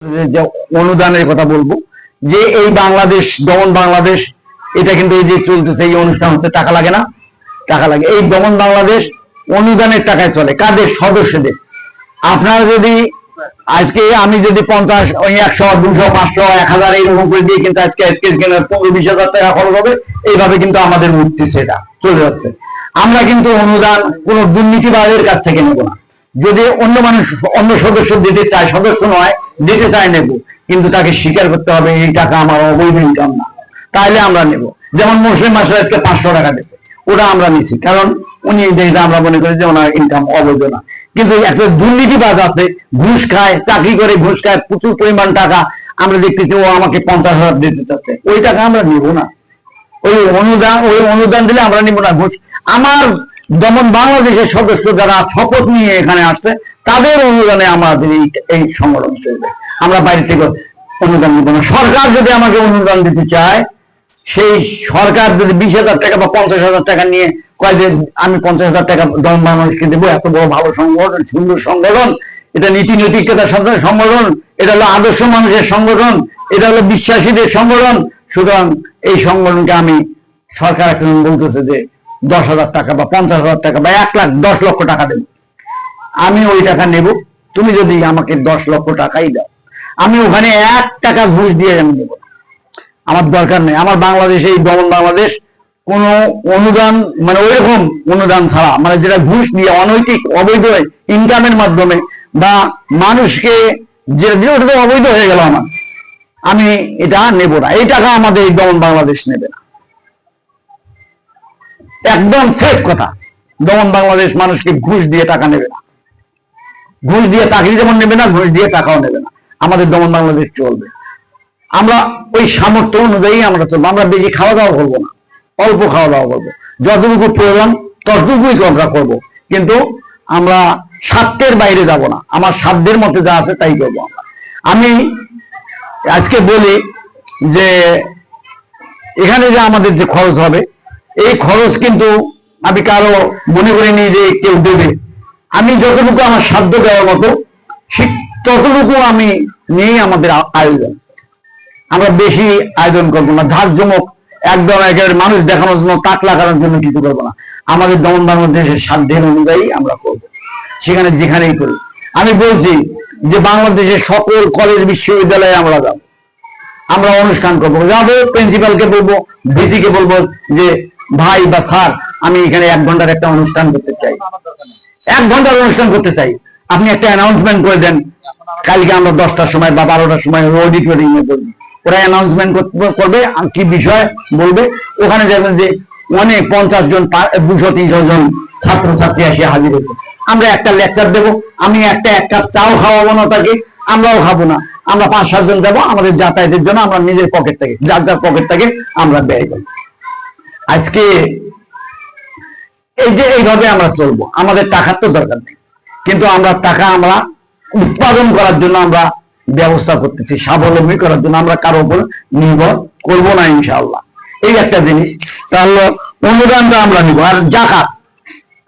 যে অনুদানের কথা বলবো, যে এই বাংলাদেশ দমন বাংলাদেশ, এটা কিন্তু এই যে চলতেছে এই অনুষ্ঠান হতে টাকা লাগে না, টাকা লাগে। এই দমন বাংলাদেশ অনুদানের টাকায় চলে। কাদের? সদস্যদের। আপনারা যদি আজকে আমি যদি 50, 100, 200, 500, 1000 এইরকম করে দিয়ে কিন্তু আজকে 15-20 হাজার টাকা খরচ হবে, এইভাবে কিন্তু আমাদের উঠতেছে, এটা চলে যাচ্ছে। আমরা কিন্তু অনুদান কোন দুর্নীতিবাজের কাছ থেকে নেব না। যদি অন্য মানুষ অন্য সদস্য দিতে চায়, সদস্য নয় দিতে চায়, নেব, কিন্তু তাকে স্বীকার করতে হবে এই টাকা আমার অবৈধ ইনকাম না, তাহলে আমরা নেব। যেমন মুসলিম মাসে আজকে 500 টাকা দিচ্ছে, ওটা আমরা নিছি, কারণ উনি আমরা মনে করি যে ওনার ইনকাম অবৈধ না। কিন্তু একটা দুর্নীতিবাজ আছে, ঘুষ খায়, চাকরি করে ঘুষ খায়, প্রচুর পরিমাণ টাকা, আমরা দেখতেছি ও আমাকে 50,000 দিতে চাচ্ছে, ওই টাকা আমরা নিব না। ওই অনুদান দিলে আমরা নিব না ঘুষ। আমার দমন বাংলাদেশের সদস্য যারা শপথ নিয়ে এখানে আসছে, তাদের অনুদানে আমাদের এই সংগঠন চলবে। আমরা বাইরে থেকে অনুদান দিব না। সরকার যদি আমাকে অনুদান দিতে চায়, সেই সরকার যদি 20,000 টাকা বা 50,000 টাকা নিয়ে কয় যে আমি 50,000 টাকা দমন বাংলাদেশকে দেবো, এত বড় ভালো সংগঠন, সুন্দর সংগঠন, এটা নীতি নৈতিকতার সংগঠন, এটা হলো আদর্শ মানুষের সংগঠন, এটা হলো বিশ্বাসীদের সংগঠন, সুতরাং এই সংগঠনকে আমি সরকার এখন বলতেছে যে 10,000 টাকা বা 50,000 টাকা বা 1,10 লক্ষ টাকা দেব, আমি ওই টাকা নেব। তুমি যদি আমাকে 10 লক্ষ টাকাই দাও, আমি ওখানে 1 টাকা ঘুষ দিয়ে আমি নেব, আমার দরকার নেই। আমার বাংলাদেশে এই দমন বাংলাদেশ কোন অনুদান, মানে ওইরকম অনুদান ছাড়া, মানে যেটা ঘুষ দিয়ে অনৈতিক অবৈধ ইনকামের মাধ্যমে বা মানুষকে ওটা তো অবৈধ হয়ে গেল আমার, আমি এটা নেব না। এই টাকা আমাদের এই দমন বাংলাদেশ নেবে না, একদম সেফ কথা। দমন বাংলাদেশ মানুষকে ঘুষ দিয়ে টাকা নেবে না, ঘুষ দিয়ে চাকরি যেমন নেবে না, ঘুষ দিয়ে টাকাও নেবে না। আমাদের দমন বাংলাদেশ চলবে। আমরা ওই সামর্থ্য অনুযায়ী আমরা চলবো। আমরা বেশি খাওয়া দাওয়া করবো না, অল্প খাওয়া দাওয়া করবো, যতটুকু প্রয়োজন ততটুকুই আমরা করবো, কিন্তু আমরা স্বার্থের বাইরে যাব না। আমার সাধ্যের মধ্যে যা আছে তাই করবো আমরা। আমি আজকে বলি যে এখানে যে আমাদের যে খরচ হবে, এই খরচ কিন্তু আমি কারো মনে করিনি যে কেউ দেবে। আমি যতটুকু আমার সাধ্য দেওয়ার মতো ততটুকু আমি নিয়েই আমাদের আয়োজন। আমরা বেশি আয়োজন করবো না, ঝাঁকজমক একদম একেবারে মানুষ দেখানোর জন্য, তাক লাগানোর জন্য কিছু করবো না। আমাদের দমন বাংলাদেশের সাধ্যের অনুযায়ী আমরা করবো, সেখানে যেখানেই করি। আমি বলছি যে বাংলাদেশের সকল কলেজ বিশ্ববিদ্যালয়ে আমরা যাবো, আমরা অনুষ্ঠান করবো, যাবো, প্রিন্সিপালকে বলবো, ভিসিকে বলবো যে ভাই বা স্যার, আমি এখানে 1 ঘন্টার একটা অনুষ্ঠান করতে চাই, 1 ঘন্টার অনুষ্ঠান করতে চাই, আপনি একটা অ্যানাউন্সমেন্ট করে দেন। কালকে আমরা 10টার সময় বা 12টার সময় অডিটোরিয়ামে বলবো, ওরা অ্যানাউন্সমেন্ট করবে, কি বিষয় বলবে, ওখানে যাবেন যে অনেক 50 জন 200-300 জন ছাত্রছাত্রী এসে হাজির হয়েছে। আমরা একটা লেকচার দেবো, আমি একটা কাপ চাও খাওয়াবো না তাকে, আমরাও খাবো না, আমরা 5-7 জন যাবো, আমাদের যাতায়াতের জন্য আমরা নিজের পকেট থেকে, যার যার পকেট থেকে আমরা ব্যয় করবো। আজকে এই যে এইভাবে আমরা চলবো। আমাদের টাকার তো দরকার নেই, কিন্তু আমরা টাকা আমরা উৎপাদন করার জন্য আমরা ব্যবস্থা করতেছি, স্বাবলম্বী করার জন্য। আমরা কারো উপর নির্ভর করবো না ইনশাআল্লাহ। এই একটা জিনিস। তাহলে অনুদানটা আমরা নিব। আর জাকাত,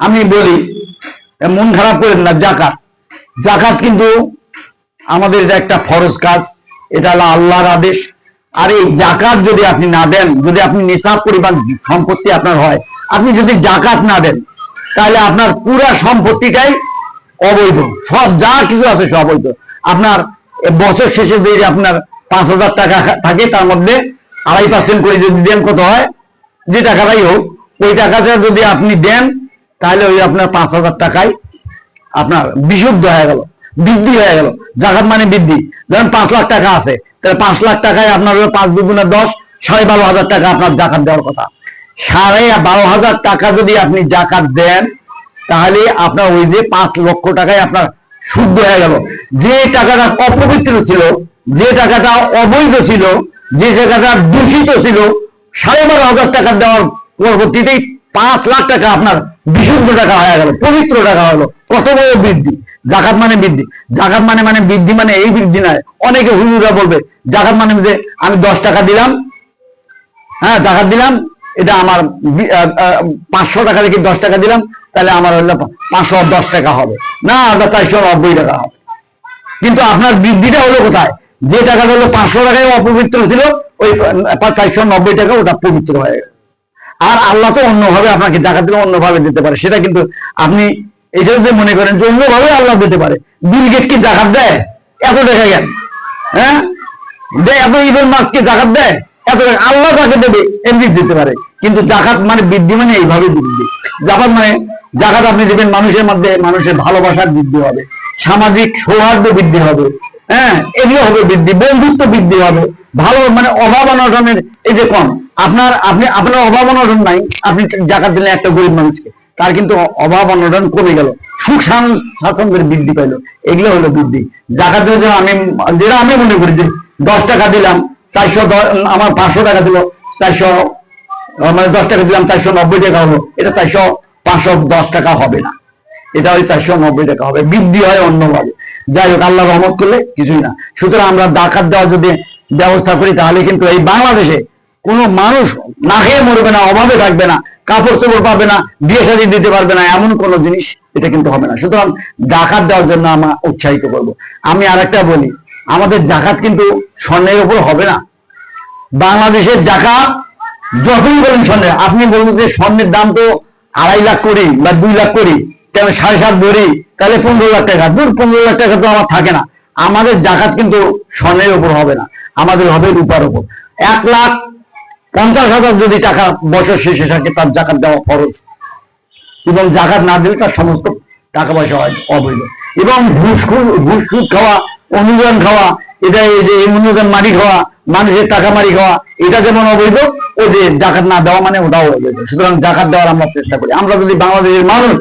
আমি বলি, মন খারাপ করেন না, জাকাত কিন্তু আমাদের এটা একটা ফরজ কাজ, এটা হলো আল্লাহর আদেশ। আর এই জাকাত যদি আপনি না দেন, যদি আপনি নিসাব পরিমাণ সম্পত্তি আপনার হয়, আপনি যদি জাকাত না দেন, তাহলে আপনার পুরো সম্পত্তিটাই অবৈধ, সব যা কিছু আছে সব অবৈধ। আপনার বছর শেষে যদি আপনার 5,000 টাকা থাকে, তার মধ্যে 2.5% করে যদি দেন, কত হয়? যে টাকাটাই হোক, ওই টাকাটা যদি আপনি দেন, তাহলে ওই আপনার 5,000 টাকায় আপনার বিশুদ্ধ হয়ে গেল, বৃদ্ধি হয়ে গেল। জাকাত মানে বৃদ্ধি। ধরেন 5 লাখ টাকা আছে, তাহলে 5 লাখ টাকায় আপনার 5 দুগুণে 10, 12,500 টাকা আপনার জাকাত দেওয়ার কথা। 12,500 টাকা যদি আপনি জাকাত দেন, তাহলে আপনার ওই যে 5 লক্ষ টাকায় আপনার শুদ্ধ হয়ে গেল। যে টাকাটা অপবিত্র ছিল, যে টাকাটা অবৈধ ছিল, যে টাকাটা দূষিত ছিল, 12,500 টাকা দেওয়ার পরবর্তীতেই 5 লাখ টাকা আপনার বিশুদ্ধ টাকা হয়ে গেল, পবিত্র টাকা হলো। কত বড় বৃদ্ধি! জাকাত মানে বৃদ্ধি। জাকাত মানে বৃদ্ধি মানে এই বৃদ্ধি নয়। অনেকে হুজুরা বলবে জাকাত মানে যে আমি 10 টাকা দিলাম, হ্যাঁ জাকাত দিলাম, এটা আমার 500 টাকা থেকে 10 টাকা দিলাম, তাহলে আমার হলো 510 টাকা হবে না, ওটা 490 টাকা হবে। কিন্তু আপনার বৃদ্ধিটা হলো কোথায়? যে টাকাটা হলো 500 টাকায় অপবিত্র ছিল, ওই 490 টাকা ওটা পবিত্র হয়ে গেল। আর আল্লাহ তো অন্যভাবে আপনাকে জাকাত দিলে অন্যভাবে দিতে পারে, সেটা কিন্তু আপনি এটা যদি মনে করেন যে অন্যভাবে আল্লাহ দিতে পারে। বিল গেটস কি জাকাত দেয়? এত টাকা কেন? হ্যাঁ, যে এত ইবেল মাসকে জাকাত দেয় এত টাকা, আল্লাহ তাকে দেবে এমনি দিতে পারে। কিন্তু জাকাত মানে বৃদ্ধি মানে এইভাবে বৃদ্ধি। জাকাত মানে জাকাত আপনি দেবেন, মানুষের মধ্যে মানুষের ভালোবাসার বৃদ্ধি হবে, সামাজিক সৌহার্দ্য বৃদ্ধি হবে, হ্যাঁ এগুলো হবে বৃদ্ধি, বন্ধুত্ব বৃদ্ধি হবে, ভালো মানে অভাব অনটনের এই যে কম আপনার অভাব অনটন নাই, আপনি জাকাত দিলেন একটা গরিব মানুষকে, তার কিন্তু অভাব অনটন কমে গেল, সুখ স্বাচ্ছন্দ্যের বৃদ্ধি পাইলো, এগুলো হলো বৃদ্ধি। জাকাত দিলে যেটা আমি মনে করি যে 10 টাকা দিলাম 410, আমার 500 টাকা দিল 400, মানে 10 টাকা দিলাম 490 টাকা হলো, এটা 510 টাকা হবে না, এটা ওই 490 টাকা হবে, বৃদ্ধি হয় অন্যভাবে। যাই হোক, আল্লাহ রহমত করলে কিছুই না। সুতরাং আমরা জাকাত দেওয়ার যদি ব্যবস্থা করি তাহলে কিন্তু এই বাংলাদেশে কোনো মানুষ না খেয়ে মরবে না, অভাবে থাকবে না, কাপড় চোপড় পাবে না, বিয়ে শাদী দিতে পারবে না, এমন কোনো জিনিস এটা কিন্তু হবে না। সুতরাং জাকাত দেওয়ার জন্য আমরা উৎসাহিত করব। আমি আরেকটা বলি, আমাদের জাকাত কিন্তু স্বর্ণের উপর হবে না। বাংলাদেশের জাকাত যতই বলেন স্বর্ণের, আপনি বলুন যে স্বর্ণের দাম তো 2.5 লাখ কোটি বা 2 লাখ কোটি, তাহলে 7.5 ভরি, তাহলে 15 লাখ টাকা, 15 লাখ টাকা তো আমার থাকে না। আমাদের জাকাত কিন্তু স্বর্ণের উপর হবে না, আমাদের হবে রূপার উপর। 1,50,000 যদি টাকা বছর শেষে থাকে তার জাকাত দেওয়া খরচ, এবং জাকাত না দিলে তার সমস্ত টাকা পয়সা হয় অবৈধ। এবং ঘুষ সুদ খাওয়া, অনুদান খাওয়া, এটা এই যে অনুদান মারি খাওয়া, মানুষের টাকা মারি খাওয়া, এটা যেমন অবৈধ, ওই যে জাকাত না দেওয়া মানে ওটাও অবৈধ। সুতরাং জাকাত দেওয়ার আমরা চেষ্টা করি। আমরা যদি বাংলাদেশের মানুষ,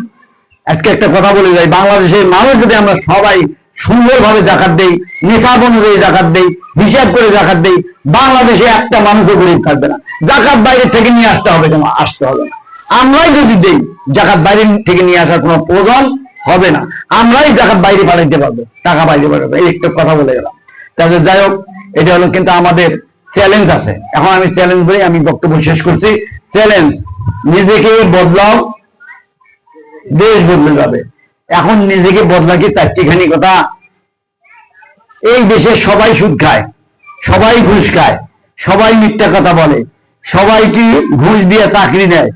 আজকে একটা কথা বলে যাই, বাংলাদেশের মানুষ যদি আমরা সবাই সুন্দরভাবে জাকাত দেই, নিসাব অনুযায়ী জাকাত দেই, হিসাব করে জাকাত দেই, বাংলাদেশে একটা মানুষও গরিব থাকবে না। জাকাত বাইরে থেকে নিয়ে আসতে হবে না, আসতে হবে না। আমরাই যদি দেই, জাকাত বাইরে থেকে নিয়ে আসার কোনো প্রয়োজন হবে না, আমরাই জাকাত বাইরে পাঠাইতে পারবো, টাকা বাইরে পাঠাবো। এই একটা কথা বলে গেলাম। তাহলে যাই হোক, এটা হলো কিন্তু আমাদের চ্যালেঞ্জ আছে। এখন আমি চ্যালেঞ্জ বলি, আমি বক্তব্য শেষ করছি। চ্যালেঞ্জ, নিজেকে বদলাও, দেশ বদলে যাবে। এখন নিজেকে বদলা কি 4টিখানি কথা? এই দেশে সবাই সুদ খায়, সবাই ঘুষ খায়, সবাই মিথ্যা কথা বলে, সবাই কি ঘুষ দিয়ে চাকরি নেয়,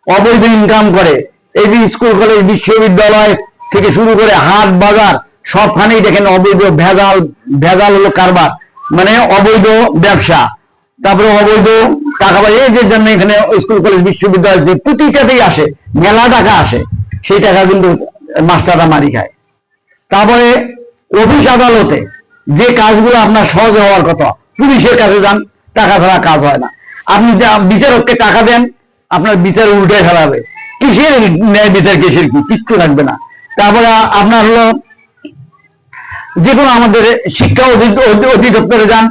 অবৈধ ইনকাম করে। এই যে স্কুল কলেজ বিশ্ববিদ্যালয় থেকে শুরু করে হাট বাজার সবখানেই দেখেন অবৈধ ভেজাল হলো কারবার, মানে অবৈধ ব্যবসা, তারপরে অবৈধ টাকা পয়সা। এই যে জন্য এখানে স্কুল কলেজ বিশ্ববিদ্যালয় যে প্রতিটাতেই আসে, মেলা টাকা আসে, সেই টাকা কিন্তু মাস্টাররা মারি খায়। তারপরে অফিস আদালতে যে কাজগুলো আপনার সহজে হওয়ার কথা, পুলিশের কাছে যান, টাকা ছাড়া কাজ হয় না। আপনি বিচারককে টাকা দেন, আপনার বিচার উল্টে ফেলাবে, কিসের ন্যায় বিচার, কিসের কি, কিচ্ছু থাকবে না। তারপরে আপনার হলো যে কোনো আমাদের শিক্ষা অধিদপ্তরে যান,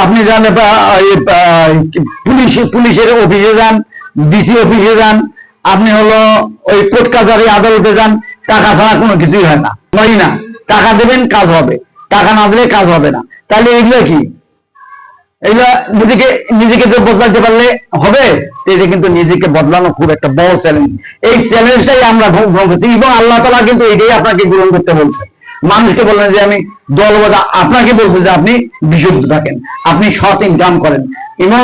আপনি যান পুলিশের অফিসে যান, ডিসি অফিসে যান, আপনি হলো ওই কোর্ট কাছারি আদালতে যান, টাকা ছাড়া কোনো কিছুই হয় না, নয় না। টাকা দেবেন কাজ হবে, টাকা না দিলে কাজ হবে না। তাহলে এগুলো কি? এগুলো নিজেকে তো বদলাতে পারলে হবে। এটা কিন্তু নিজেকে বদলানো খুব একটা বড় চ্যালেঞ্জ। এই চ্যালেঞ্জটাই আমরা গ্রহণ করছি, এবং আল্লাহ তাআলা কিন্তু এটাই আপনাকে গ্রহণ করতে বলছে। মানুষকে বললেন যে আমি দলবদ্ধ, আপনাকে বলছে যে আপনি বিশুদ্ধ থাকেন, আপনি সৎ ইনকাম করেন, এবং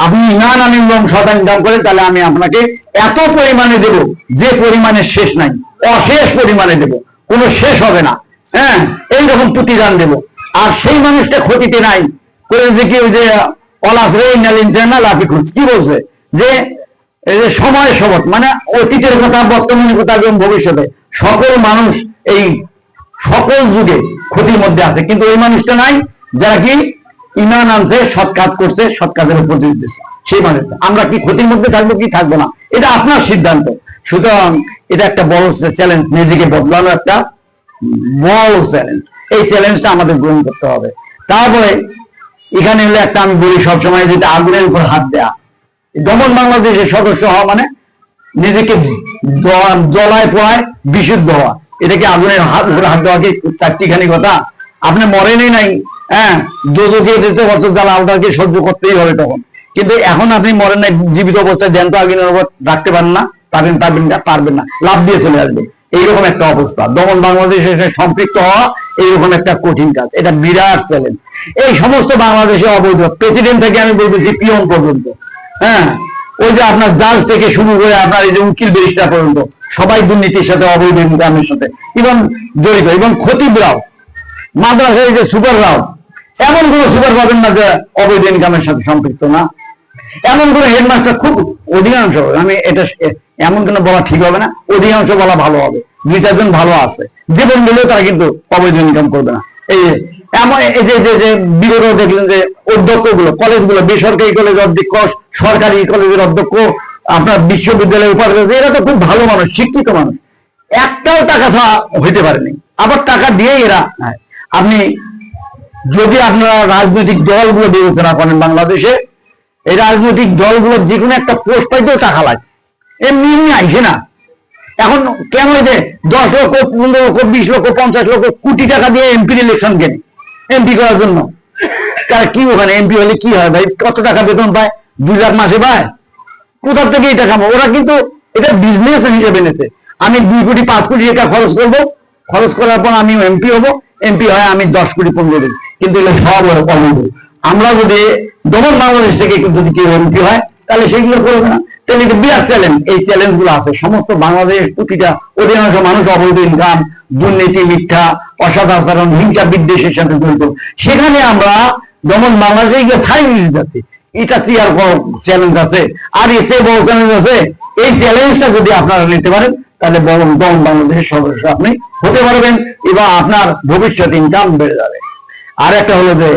আপনি ইমান আনেন এবং সৎ ইনকাম করেন, তাহলে আমি আপনাকে এত পরিমাণে দেব যে পরিমাণের শেষ নাই, অশেষ পরিমাণে দেব, কোনো শেষ হবে না। হ্যাঁ, এইরকম প্রতিদান দেব। আর সেই মানুষটা ক্ষতিতে নাই করে যে কি, ওই যে কি বলছে যে এই যে সময় সবট, মানে অতীতের কথা, বর্তমানের কথা এবং ভবিষ্যতে সকল মানুষ এই সকল যুগে ক্ষতির মধ্যে আছে, কিন্তু ওই মানুষটা নাই যারা কি ইমান আনছে, সৎ কাজ করছে, সৎ কাজের উপর দিতেছে, সেই মানুষটা। আমরা কি ক্ষতির মধ্যে থাকবো কি থাকবো না, এটা আপনার সিদ্ধান্ত। সুতরাং এটা একটা বড় চ্যালেঞ্জ, নিজেকে বদলানো একটা বড় চ্যালেঞ্জ। এই চ্যালেঞ্জটা আমাদের গ্রহণ করতে হবে। তারপরে এখানে হলো একটা, আমি বলি সবসময়, যেটা আগুনের উপর হাত দেয়া। দমন বাংলাদেশের সদস্য হওয়া মানে নিজেকে জলায় পোড়ায় বিশুদ্ধ হওয়া। এটাকে আগুনের উপরে হাত দেওয়া কি 4টিখানি কথা? আপনি মরেনই নাই, হ্যাঁ, দোজখে যেতে বছর জ্বালা আলাদাকে সহ্য করতেই হবে তখন। কিন্তু এখন আপনি মরেন নাই, জীবিত অবস্থায় জ্যান্ত আগুনের উপর রাখতে পারেন না, পারবেন না, লাভ দিয়ে চলে আসবে। এইরকম একটা অবস্থা। দমন বাংলাদেশের সম্পৃক্ত হওয়া এইরকম একটা কঠিন কাজ, এটা বিরাট চ্যালেঞ্জ। এই সমস্ত বাংলাদেশে অবৈধ প্রেসিডেন্ট থেকে আমি বলতেছি পিয়ন পর্যন্ত, হ্যাঁ, ওই যে আপনার জাজ থেকে শুরু করে আপনার এই যে উকিল ব্যারিস্টার পর্যন্ত সবাই দুর্নীতির সাথে, অবৈধ ইনকামের সাথে এবং জড়িত। এবং খতিবরাও, মাদ্রাসায় যে সুপাররাও, এমন কোন সুপার পাবেন না যে অবৈধ ইনকামের সাথে সম্পৃক্ত না। এমন কোন হেডমাস্টার, খুব অধিকাংশ, আমি এটা এমন কেন বলা ঠিক হবে না, অধিকাংশ বলা ভালো হবে, 2-4 জন ভালো আছে, জীবন দিলেও তারা কিন্তু অবৈধ ইনকাম করবে না। এই এমন এই যে বিগত দেখলেন যে অধ্যক্ষগুলো, কলেজগুলো, বেসরকারি কলেজ অধ্যক্ষ, সরকারি কলেজের অধ্যক্ষ, আপনার বিশ্ববিদ্যালয়ের উপাধ্যক্ষ, এরা তো খুব ভালো মানুষ, শিক্ষিত মানুষ, একটাও টাকা ছাড়া হইতে পারেনি, আবার টাকা দিয়ে এরা। আপনি যদি আপনারা রাজনৈতিক দলগুলো বিবেচনা করেন বাংলাদেশে, এই রাজনৈতিক দলগুলো যে কোনো একটা পোস্ট পাইতেও টাকা লাগে, এমনি আইসে না। এখন কেন যে 10 লক্ষ, 15 লক্ষ, 20 লক্ষ, 50 লক্ষ, কোটি টাকা দিয়ে এমপির ইলেকশন কেনে, এমপি করার জন্য। তারা কি ওখানে এমপি হলে কি হয় ভাই, কত টাকা বেতন পায়? 2 লাখ মাসে পায়। কোথার থেকে এই টাকা? ওরা কিন্তু এটা বিজনেস হিসেবে নিয়েছে। আমি 2 কোটি 5 কোটি টাকা খরচ করবো, খরচ করার পর আমি এমপি হবো, এমপি হয় আমি 10 কোটি 15 কোটি, কিন্তু এগুলো সব অবৈধ। আমরা যদি দমন বাংলাদেশ থেকে যদি কেউ এমপি হয়, তাহলে সেগুলো করবে না। তাহলে বিরাট চ্যালেঞ্জ, এই চ্যালেঞ্জ গুলো আছে সমস্ত বাংলাদেশের প্রতিটা অধিকাংশ মানুষ অবৈধ ইনকাম, দুর্নীতি, মিথ্যা, অসৎ আচরণ, হিংসা বিদ্বেষের সাথে জড়িত। সেখানে আমরা দমন বাংলাদেশে গিয়ে ছাই মিলে যাচ্ছি। এটা কি আর বড় চ্যালেঞ্জ আছে? আর এর চেয়ে বড় চ্যালেঞ্জ আছে? এই চ্যালেঞ্জটা যদি আপনারা নিতে পারেন, তাহলে দমন বাংলাদেশের সদস্য আপনি হতে পারবেন এবং আপনার ভবিষ্যৎ ইনকাম বেড়ে যাবে। আর একটা হলো যে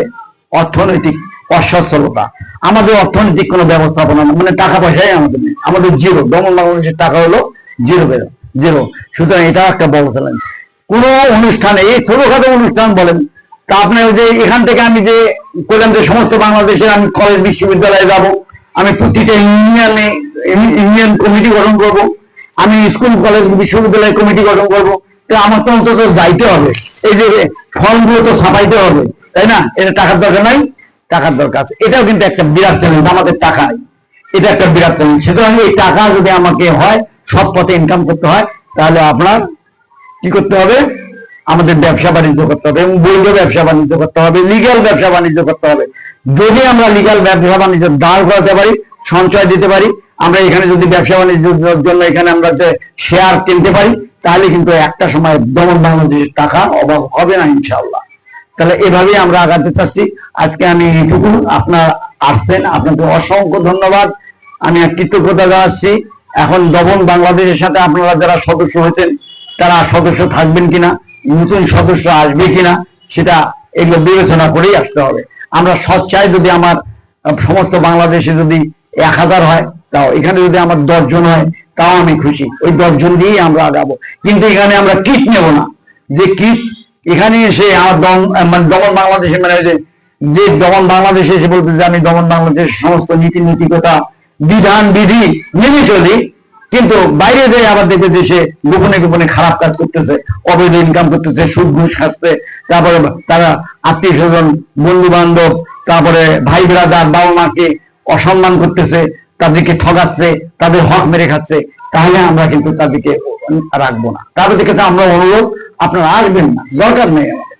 অর্থনৈতিক অসচ্ছলতা। আমাদের অর্থনৈতিক কোনো ব্যবস্থাপনা, মানে টাকা পয়সাই আমাদের নেই, আমাদের জিরো। দমন বাংলাদেশের টাকা হলো জিরো। সুতরাং এটা একটা বড় চ্যালেঞ্জ। কোন অনুষ্ঠানে, এই ছোটখাটো অনুষ্ঠান বলেন, তা আপনার যে এখান থেকে আমি যে বললাম যে সমস্ত বাংলাদেশের আমি কলেজ বিশ্ববিদ্যালয়ে যাব, আমি প্রতিটা ইউনিয়ন কমিটি গঠন করব, আমি স্কুল কলেজ বিশ্ববিদ্যালয় কমিটি গঠন করব। তো আমার তো অন্তত যাইতে হবে, এই যে ফর্মগুলো তো ছাপাইতে হবে, তাই না? এটা টাকার দরকার নাই, টাকার দরকার আছে। এটাও কিন্তু একটা বিরাট চ্যালেঞ্জ, আমাদের টাকা নেই, এটা একটা বিরাট চ্যালেঞ্জ। সুতরাং এই টাকা যদি আমাকে হয় সব পথে ইনকাম করতে হয়, তাহলে আপনার কি করতে হবে? আমাদের ব্যবসা বাণিজ্য করতে হবে, এবং বৈধ ব্যবসা বাণিজ্য করতে হবে, লিগ্যাল ব্যবসা বাণিজ্য করতে হবে। যদি আমরা লিগ্যাল ব্যবসা বাণিজ্য দাঁড় করাতে পারি, সঞ্চয় দিতে পারি, আমরা এখানে যদি ব্যবসা বাণিজ্যের জন্য এখানে আমরা যে শেয়ার কিনতে পারি, তাহলে কিন্তু একটা সময় দমন বাংলাদেশের টাকা অভাব হবে না ইনশাআল্লাহ। তাহলে এভাবেই আমরা আগাতে চাচ্ছি। আজকে আমি এইটুকু, আপনার আসছেন, আপনাকে অসংখ্য ধন্যবাদ, আমি কৃতজ্ঞতা জানাচ্ছি। এখন দমন বাংলাদেশের সাথে আপনারা যারা সদস্য হয়েছেন, তারা সদস্য থাকবেন কিনা, নতুন সদস্য আসবে কিনা, সেটা এগুলো বিবেচনা করেই আসতে হবে। আমরা স্বচ্ছায় যদি আমার সমস্ত বাংলাদেশে যদি 1000 হয়, তাও এখানে যদি আমার 10 জন হয়, তাও আমি খুশি। ওই 10 জন দিয়েই আমরা আগাবো। কিন্তু এখানে আমরা কিট নেব না, যে কিট এখানে এসে আমার দমন বাংলাদেশে, মানে যে দমন বাংলাদেশে এসে বলতে যে আমি দমন বাংলাদেশের সমস্ত নীতি নৈতিকতা বিধান বিধি মেনে চলি, কিন্তু বাইরে যে আবার দেখে দেশে গোপনে গোপনে খারাপ কাজ করতেছে, অবৈধ ইনকাম করতেছে, সুদ ঘুষ খাচ্ছে, তারপরে তারা আত্মীয় স্বজন, বন্ধু বান্ধব, তারপরে ভাই ব্রাদার, বাবা মাকে অসম্মান করতেছে, তাদেরকে ঠগাচ্ছে, তাদের হক মেরে খাচ্ছে, তাহলে আমরা কিন্তু তাদেরকে রাখবো না। তাদের কাছে আমরা অনুরোধ, আপনারা আসবেন না, দরকার নেই আমাদের।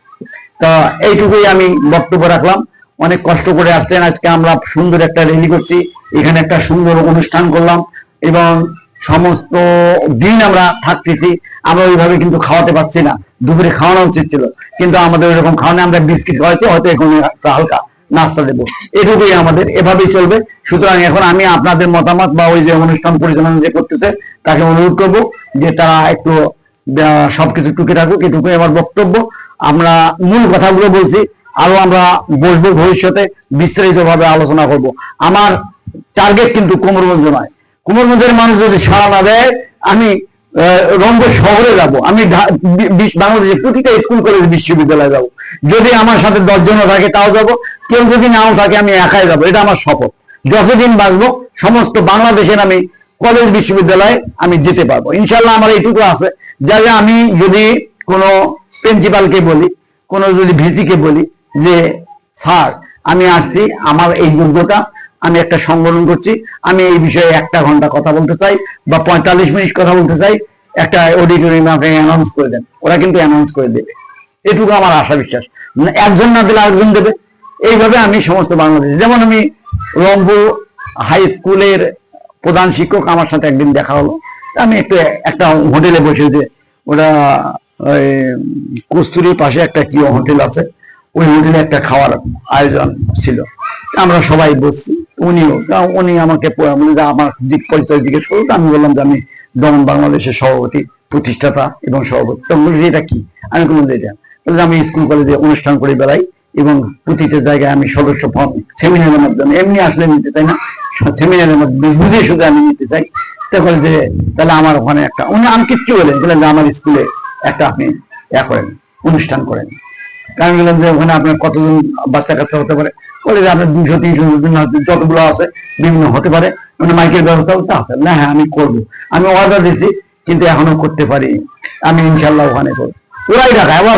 তো এইটুকুই আমি বক্তব্য রাখলাম। অনেক কষ্ট করে আসছেন, আজকে আমরা সুন্দর একটা র্যালি করছি, এখানে একটা সুন্দর অনুষ্ঠান করলাম, এবং সমস্ত দিন আমরা থাকতেছি। আমরা ওইভাবে কিন্তু খাওয়াতে পারছি না, দুপুরে খাওয়ানো উচিত ছিল, কিন্তু আমাদের ওইরকম খাওয়ানো, আমরা বিস্কিট খাওয়াচ্ছি, হয়তো এখন হালকা নাস্তা দেবো, এটুকুই আমাদের, এভাবেই চলবে। সুতরাং এখন আমি আপনাদের মতামত বা ওই যে অনুষ্ঠান পরিচালনা যে করতেছে তাকে অনুরোধ করব যে তারা একটু সবকিছু টুকে রাখুক। এটুকুই আমার বক্তব্য। আমরা মূল কথাগুলো বলছি, আরো আমরা বসবো ভবিষ্যতে, বিস্তারিত ভাবে আলোচনা করব। আমার টার্গেট কিন্তু কোমরগঞ্জ নয়। কোমরগঞ্জের মানুষ যদি সাড়া না দেয়, আমি রংপুর শহরে যাব, আমি বাংলাদেশের প্রতিটা স্কুল কলেজ বিশ্ববিদ্যালয়ে যাব। যদি আমার সাথে 10 জন থাকে তাও যাব, কেউ যদি নাও থাকে আমি একাই যাব। এটা আমার শপথ। যতদিন বাঁচবো সমস্ত বাংলাদেশের আমি কলেজ বিশ্ববিদ্যালয়ে আমি যেতে পারবো ইনশাল্লাহ। আমার এইটুকু আছে, যা আমি যদি কোনো প্রিন্সিপালকে বলি, কোনো যদি ভিসিকে বলি যে স্যার আমি আসছি, আমার এই যোগ্যতা, আমি একটা সংগঠন করছি, আমি এই বিষয়ে 1 ঘন্টা কথা বলতে চাই বা 45 মিনিট কথা বলতে চাই, একটা অডিটোরিয়ামে আপনি অ্যানাউন্স করে দেন, ওরা কিন্তু অ্যানাউন্স করে দেবে। এটুকু আমার আশা বিশ্বাস। মানে একজন না দিলে আরেকজন দেবে, এইভাবে আমি সমস্ত বাংলাদেশ, যেমন আমি রংপুর হাই স্কুলের প্রধান শিক্ষক, আমার সাথে একদিন দেখা হলো, আমি একটা হোটেলে বসে, যে ওরা ওই কস্তুরীর পাশে একটা কি হোটেল আছে, ওই হোটেলে একটা খাওয়ার আয়োজন ছিল, আমরা সবাই বসছি, উনি আমাকে আমার দিক পরিচয় জিজ্ঞেস করলো, আমি বললাম যে আমি দমন বাংলাদেশের সভাপতি, প্রতিষ্ঠাতা এবং সভাপতি। তখন বলছি এটা কি, আমি কোনো এটা বললাম আমি স্কুল কলেজে অনুষ্ঠান করে বেড়াই এবং প্রতিটা জায়গায় আমি সদস্য সেমিনারের মাধ্যমে, এমনি আসলে নিতে চাই না, সেমিনারের মাধ্যমে বুঝে শুধু আমি নিতে চাই। তারপরে যে তাহলে আমার ওখানে একটা, আমি কিচ্ছু বললেন যে আমার স্কুলে একটা আপনি করেন, অনুষ্ঠান করেন। আমি বললাম যে ওখানে আপনার কতজন বাচ্চা কাচ্চা হতে পারে, বলে যে আপনার 200-300 যতগুলো আছে বিভিন্ন হতে পারে, মানে মাইকের ব্যবস্থাও তো আছে না। হ্যাঁ আমি করবো, আমি অর্ডার দিচ্ছি, কিন্তু এখনো করতে পারি, আমি ইনশাল্লাহ ওখানে করবো। ওরাই ডাকা, আবার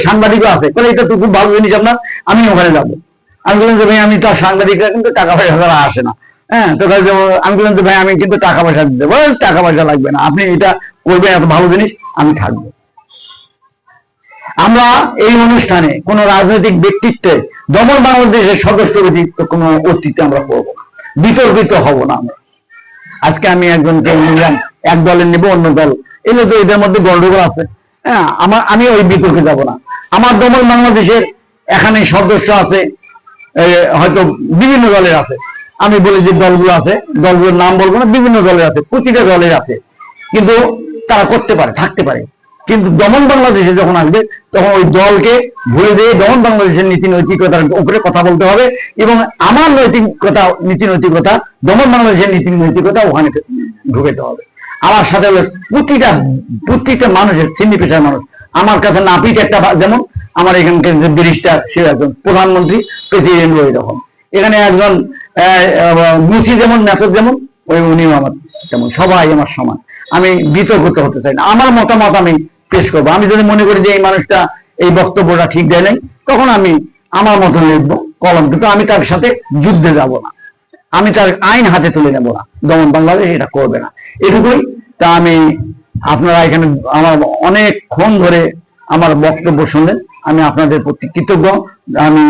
সাংবাদিকও আছে, বলে এটা তো খুব ভালো জিনিস আপনার, আমি ওখানে যাবো। আমি বললাম যে ভাই আমি তো সাংবাদিকরা কিন্তু টাকা পয়সা দ্বারা আসে না, হ্যাঁ। তো আমি বললাম যে ভাই আমি কিন্তু টাকা পয়সা দিতে, টাকা পয়সা লাগবে না, আপনি এটা করবেন, এত ভালো জিনিস, আমি থাকবো। আমরা এই অনুষ্ঠানে কোন রাজনৈতিক ব্যক্তিত্বে দমন বাংলাদেশের সদস্য ব্যতীত কোন অতীতে আমরা করবো না, বিতর্কিত হব না আমরা। আজকে আমি একজনকে নিলাম, এক দলের নেবো, অন্য দল এলে তো এদের মধ্যে গন্ডগোল আছে, হ্যাঁ। আমি ওই বিতর্কে যাব না। আমার দমন বাংলাদেশের এখানে সদস্য আছে, হয়তো বিভিন্ন দলের আছে, আমি বলি যে দলগুলো আছে, দলগুলোর নাম বলবো না, বিভিন্ন দলের আছে, প্রতিটা দলের আছে, কিন্তু তারা করতে পারে, থাকতে পারে। কিন্তু দমন বাংলাদেশে যখন আসবে তখন ওই দলকে ভুলে দিয়ে দমন বাংলাদেশের নীতি নৈতিকতার উপরে কথা বলতে হবে, এবং আমার নৈতিকতা, নীতি নৈতিকতা, দমন বাংলাদেশের নীতি নৈতিকতা ওখানে ঢুকাতে হবে। আমার সাথে প্রত্যেকটা মানুষের চিনি পেশার মানুষ, আমার কাছে নাপিত একটা, যেমন আমার এখানকার যে ব্যারিস্টার, সে একজন প্রধানমন্ত্রী, প্রেসিডেন্ট, ওই রকম এখানে একজন মুসি যেমন, নেতর যেমন, ওই উনিও আমার তেমন, সবাই আমার সমান। আমি বিতর্কিত হতে চাই না, আমার মতামত আমি পেশ করবো। আমি যদি মনে করি যে এই মানুষটা এই বক্তব্যটা ঠিক দেয় নাই, তখন আমি আমার মতন লিখবো কলম, কিন্তু আমি তার সাথে যুদ্ধে যাব না, আমি তার আইন হাতে তুলে নেবো না। দমন বাংলাদেশ এটা করবে না, এটুকুই। তা আমি, আপনারা এখানে আমার অনেকক্ষণ ধরে আমার বক্তব্য শুনলেন, আমি আপনাদের প্রতি কৃতজ্ঞ, আমি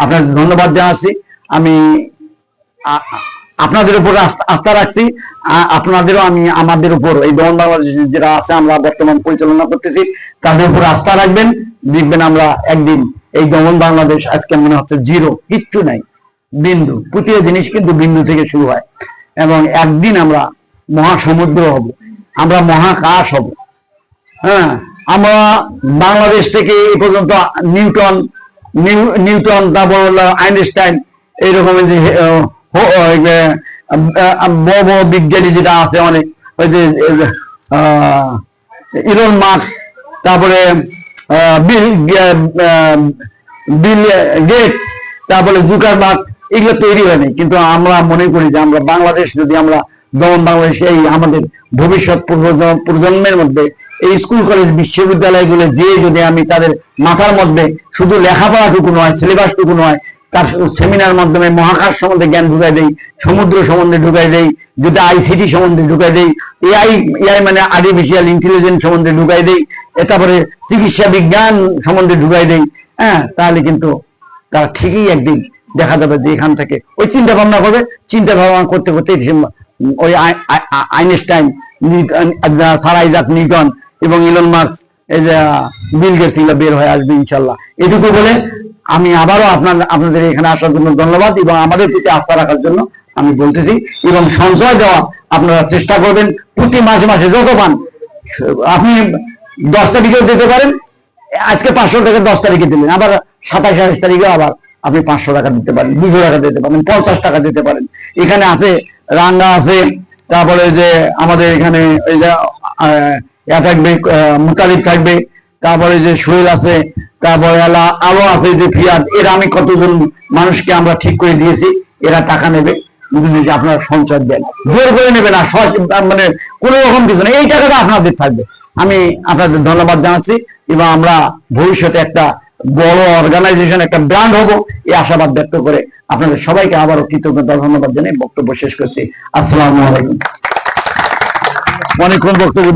আপনাদের ধন্যবাদ জানাচ্ছি। আমি আপনাদের উপর আস্থা রাখছি, আপনাদেরও আমি আমাদের উপর, এই দমন বাংলাদেশ যারা আছে আমরা বর্তমান পরিচালনা করতেছি, তাদের উপর আস্থা রাখবেন। দেখবেন আমরা একদিন এই দমন বাংলাদেশ, আজকে মনে হচ্ছে জিরো, কিচ্ছু নাই, বিন্দু, প্রতিটা জিনিস কিন্তু বিন্দু থেকে শুরু হয়, এবং একদিন আমরা মহাসমুদ্র হব, আমরা মহাকাশ হব, হ্যাঁ। আমরা বাংলাদেশ থেকে এ পর্যন্ত নিউটন, তারপর আইনস্টাইন, এইরকমের যে বড় বড় বিজ্ঞানী যেটা আছে অনেক, ওই যে ইলন মাস্ক, তারপরে বিল গেটস, তারপরে জুকারবার্গ, এগুলো তৈরি হয়নি। কিন্তু আমরা মনে করি যে আমরা বাংলাদেশ, যদি আমরা দমন বাংলাদেশ, এই আমাদের ভবিষ্যৎ প্রজন্মের মধ্যে এই স্কুল কলেজ বিশ্ববিদ্যালয়গুলো যে, যদি আমি তাদের মাথার মধ্যে শুধু লেখাপড়াটুকু নয়, সিলেবাসটুকু নয়, তার সেমিনার মাধ্যমে মহাকাশ সম্বন্ধে জ্ঞান ঢুকাই দেই, সমুদ্র সম্বন্ধে ঢুকাই দেই, যদি আইসিটি সম্বন্ধে ঢুকাই দেই, এআই মানে আর্টিফিশিয়াল ইন্টেলিজেন্স সম্বন্ধে ঢুকাই দেই, তারপরে চিকিৎসা বিজ্ঞান সম্বন্ধে ঢুকাই দেই, হ্যাঁ, তাহলে কিন্তু তারা ঠিকই একদিন দেখা যাবে যে এখান থেকে ওই চিন্তা ভাবনা করবে, চিন্তা ভাবনা করতে করতে ওই আইনস্টাইন, স্যার আইজাক নিউটন এবং ইলন মাস্ক, এই যে বিল গেটস, বের হয়ে আসবে ইনশাল্লাহ। এটুকু বলে আমি আবারও আপনাদের এখানে আসার জন্য ধন্যবাদ, এবং আমাদের প্রতি আস্থা রাখার জন্য আমি বলতেছি, এবং সঞ্চয় দেওয়া আপনারা চেষ্টা করবেন, প্রতি মাসে মাসে যত পান, আপনি 10 তারিখেও দিতে পারেন, আজকে 500 টাকা 10 তারিখে দিলেন, আবার 27-28 তারিখে আবার আপনি 500 টাকা দিতে পারেন, 200 টাকা দিতে পারেন, 50 টাকা দিতে পারেন। এখানে আছে রাঙ্গা আছে, তারপরে যে আমাদের এখানে ওই যে থাকবে, মুতালিব থাকবে, তারপরে যে সোহেল আছে, তারপরে আলো আছে, যে ফিয়াদ, এরা আমি কতজন মানুষকে আমরা ঠিক করে দিয়েছি, এরা টাকা নেবে, আপনারা সঞ্চয় দেন, জোর করে নেবে না, মানে কোনো রকম কিছু না, এই টাকাটা আপনাদের থাকবে। আমি আপনাদের ধন্যবাদ জানাচ্ছি, এবং আমরা ভবিষ্যতে একটা বড় অর্গানাইজেশন, একটা ব্র্যান্ড হব, এই আশাবাদ ব্যক্ত করে আপনাদের সবাইকে আবারও কৃতজ্ঞতা ধন্যবাদ জানিয়ে বক্তব্য শেষ করছি। আসসালামু আলাইকুম। অনেকক্ষণ বক্তব্য দিলাম।